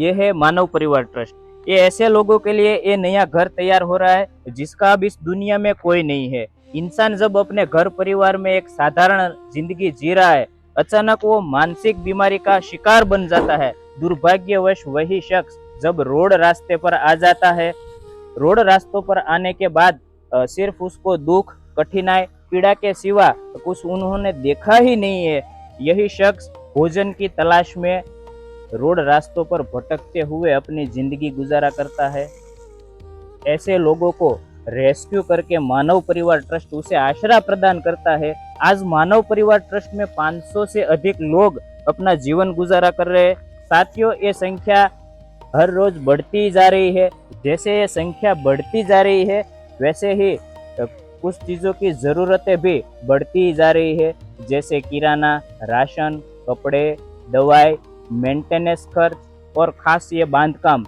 ये है मानव परिवार ट्रस्ट। ये ऐसे लोगों के लिए ये नया घर तैयार हो रहा है जिसका अब इस दुनिया में कोई नहीं है। इंसान जब अपने घर परिवार में एक साधारण जिंदगी जी रहा है, अचानक वो मानसिक बीमारी का शिकार बन जाता है। दुर्भाग्यवश वही शख्स जब रोड रास्ते पर आ जाता है, रोड रास्तों पर आने के बाद सिर्फ उसको दुख, कठिनाई, पीड़ा के सिवा कुछ उन्होंने देखा ही नहीं है। यही शख्स भोजन की तलाश में रोड रास्तों पर भटकते हुए अपनी जिंदगी गुजारा करता है। ऐसे लोगों को रेस्क्यू करके मानव परिवार ट्रस्ट उसे आश्रय प्रदान करता है। आज मानव परिवार ट्रस्ट में 500 से अधिक लोग अपना जीवन गुजारा कर रहे हैं। साथियों, ये संख्या हर रोज बढ़ती जा रही है। जैसे ये संख्या बढ़ती जा रही है, वैसे ही कुछ चीज़ों की ज़रूरतें भी बढ़ती जा रही है, जैसे किराना, राशन, कपड़े, दवाई, मेंटेनेंस खर्च और खास ये बांधकाम।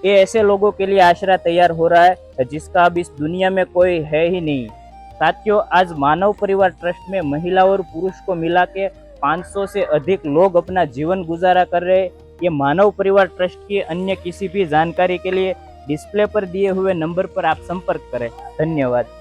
ये ऐसे लोगों के लिए आश्रय तैयार हो रहा है जिसका अब इस दुनिया में कोई है ही नहीं। साथियों, आज मानव परिवार ट्रस्ट में महिला और पुरुष को मिला के 500 से अधिक लोग अपना जीवन गुजारा कर रहे हैं। ये मानव परिवार ट्रस्ट की अन्य किसी भी जानकारी के लिए डिस्प्ले पर दिए हुए नंबर पर आप संपर्क करें। धन्यवाद।